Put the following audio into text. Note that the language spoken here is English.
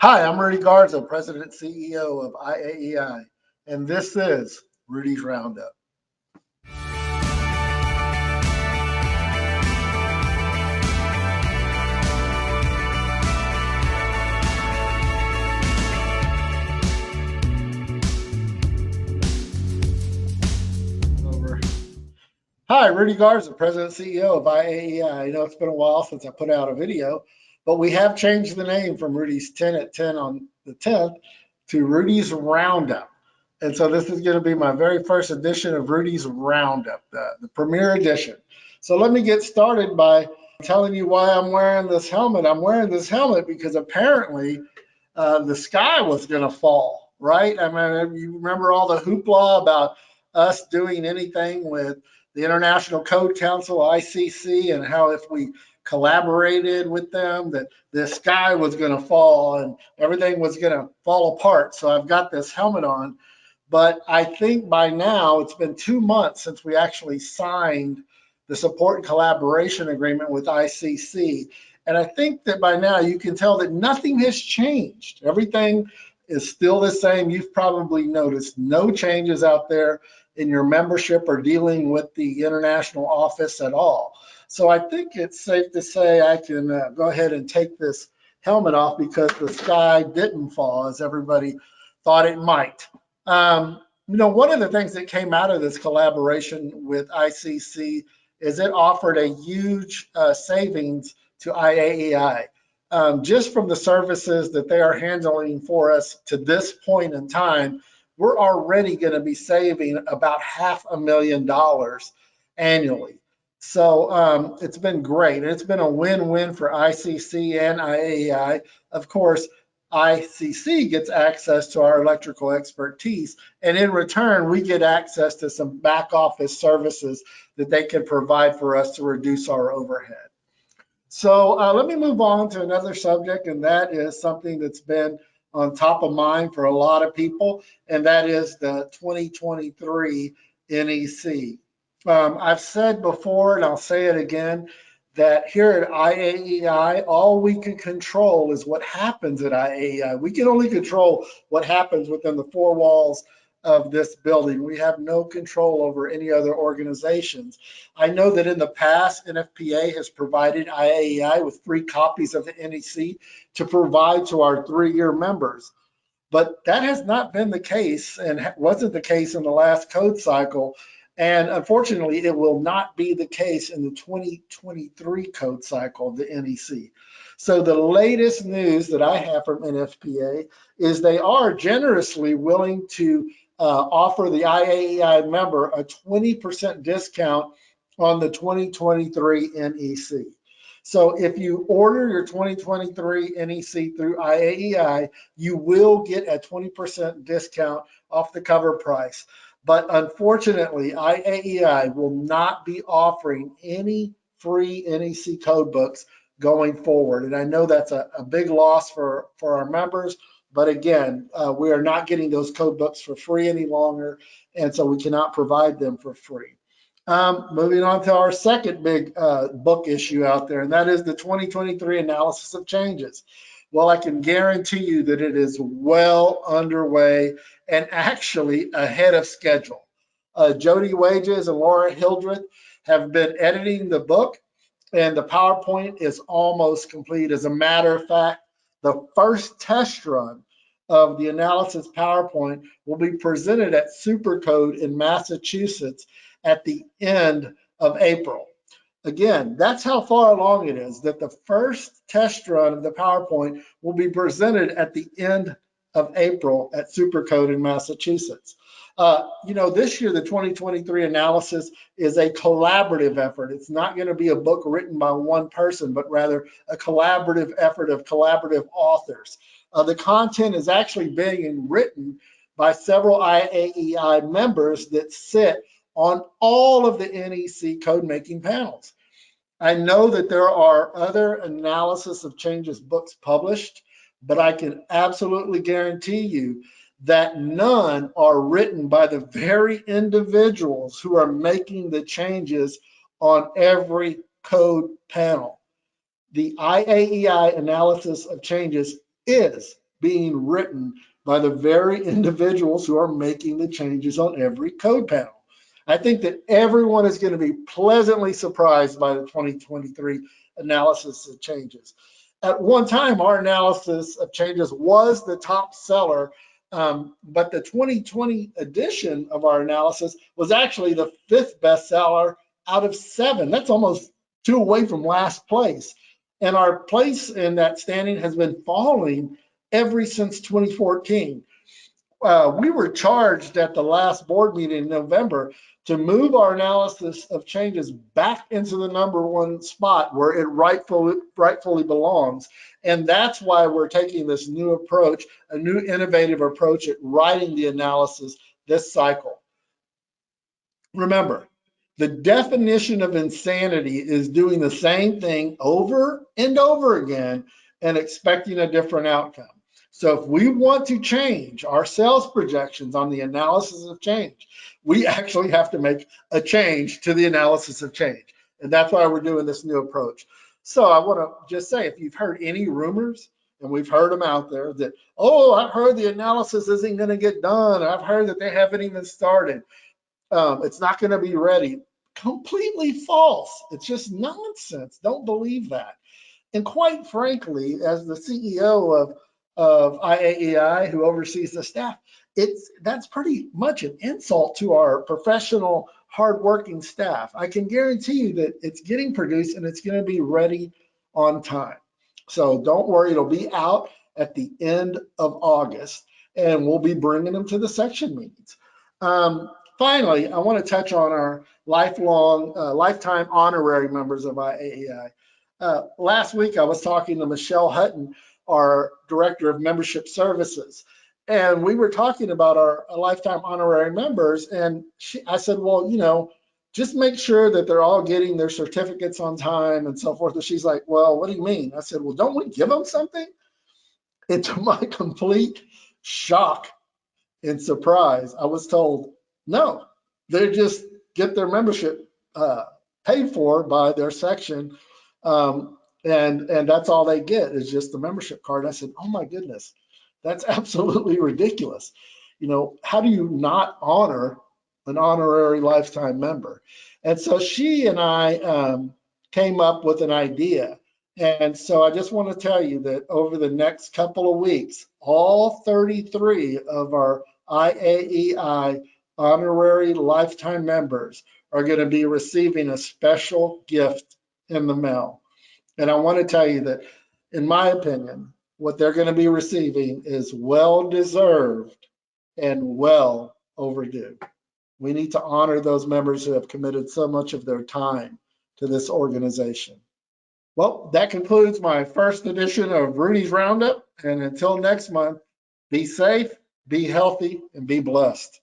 Hi, I'm Rudy Garza, President and CEO of IAEI, and this is Rudy's Roundup. Over. Hi, Rudy Garza, President and CEO of IAEI. I know it's been a while since I put out a video, but we have changed the name from Rudy's 10 at 10 on the 10th to Rudy's Roundup. And so this is going to be my very first edition of Rudy's Roundup, the premiere edition. So let me get started by telling you why I'm wearing this helmet. I'm wearing this helmet because apparently the sky was going to fall, right? I mean, you remember all the hoopla about us doing anything with the International Code Council, ICC, and how if we collaborated with them that the sky was going to fall and everything was going to fall apart. So I've got this helmet on. But I think by now, it's been 2 months since we actually signed the support and collaboration agreement with ICC. And I think that by now you can tell that nothing has changed. Everything is still the same. You've probably noticed no changes out there in your membership or dealing with the international office at all. So I think it's safe to say I can go ahead and take this helmet off because the sky didn't fall as everybody thought it might. One of the things that came out of this collaboration with ICC is it offered a huge savings to IAEI. Just from the services that they are handling for us to this point in time, we're already going to be saving about $500,000 annually. So it's been great. It's been a win-win for ICC and IAEI. Of course, ICC gets access to our electrical expertise, and in return, we get access to some back office services that they can provide for us to reduce our overhead. So let me move on to another subject, and that is something that's been on top of mind for a lot of people, and that is the 2023 NEC. I've said before, and I'll say it again, that here at IAEI, all we can control is what happens at IAEI. We can only control what happens within the four walls of this building. We have no control over any other organizations. I know that in the past, NFPA has provided IAEI with free copies of the NEC to provide to our 3-year members. But that has not been the case and wasn't the case in the last code cycle. And unfortunately, it will not be the case in the 2023 code cycle of the NEC. So the latest news that I have from NFPA is they are generously willing to offer the IAEI member a 20% discount on the 2023 NEC. So if you order your 2023 NEC through IAEI, you will get a 20% discount off the cover price. But unfortunately, IAEI will not be offering any free NEC code books going forward. And I know that's a big loss for our members. But again, we are not getting those code books for free any longer. And so we cannot provide them for free. Moving on to our second big book issue out there, and that is the 2023 analysis of changes. Well, I can guarantee you that it is well underway and actually ahead of schedule. Jody Wages and Laura Hildreth have been editing the book, and the PowerPoint is almost complete. As a matter of fact, the first test run of the analysis PowerPoint will be presented at Supercode in Massachusetts at the end of April. Again, that's how far along it is, that the first test run of the PowerPoint will be presented at the end of April at Supercode in Massachusetts. This year, the 2023 analysis is a collaborative effort. It's not going to be a book written by one person, but rather a collaborative effort of collaborative authors. The content is actually being written by several IAEI members that sit on all of the NEC code making panels. I know that there are other analysis of changes books published, but I can absolutely guarantee you that none are written by the very individuals who are making the changes on every code panel. The IAEI analysis of changes is being written by the very individuals who are making the changes on every code panel. I think that everyone is going to be pleasantly surprised by the 2023 analysis of changes. At one time, our analysis of changes was the top seller, but the 2020 edition of our analysis was actually the 5th bestseller out of 7. That's almost 2 away from last place. And our place in that standing has been falling ever since 2014. We were charged at the last board meeting in November to move our analysis of changes back into the #1 spot where it rightfully belongs. And that's why we're taking this new approach, a new innovative approach at writing the analysis this cycle. Remember, the definition of insanity is doing the same thing over and over again and expecting a different outcome. So if we want to change our sales projections on the analysis of change, we actually have to make a change to the analysis of change. And that's why we're doing this new approach. So I want to just say, if you've heard any rumors, and we've heard them out there, that, oh, I've heard the analysis isn't going to get done. I've heard that they haven't even started. It's not going to be ready. Completely false. It's just nonsense. Don't believe that. And quite frankly, as the CEO of IAEI, who oversees the staff, that's pretty much an insult to our professional, hardworking staff. I can guarantee you that it's getting produced and it's going to be ready on time. So don't worry, it'll be out at the end of August, and we'll be bringing them to the section meetings. Finally, I want to touch on our lifetime honorary members of IAEI. Last week, I was talking to Michelle Hutton, our Director of Membership Services, and we were talking about our lifetime honorary members, and I said, well, just make sure that they're all getting their certificates on time and so forth. And she's like, well, what do you mean? I said, well, don't we give them something? And to my complete shock and surprise, I was told, no, they just get their membership paid for by their section, and that's all they get is just the membership card. I said, oh my goodness, that's absolutely ridiculous. How do you not honor an honorary lifetime member? And so she and I came up with an idea. And so I just want to tell you that over the next couple of weeks, all 33 of our IAEI honorary lifetime members are going to be receiving a special gift in the mail. And I want to tell you that, in my opinion, what they're going to be receiving is well-deserved and well overdue. We need to honor those members who have committed so much of their time to this organization. Well, that concludes my first edition of Rudy's Roundup. And until next month, be safe, be healthy, and be blessed.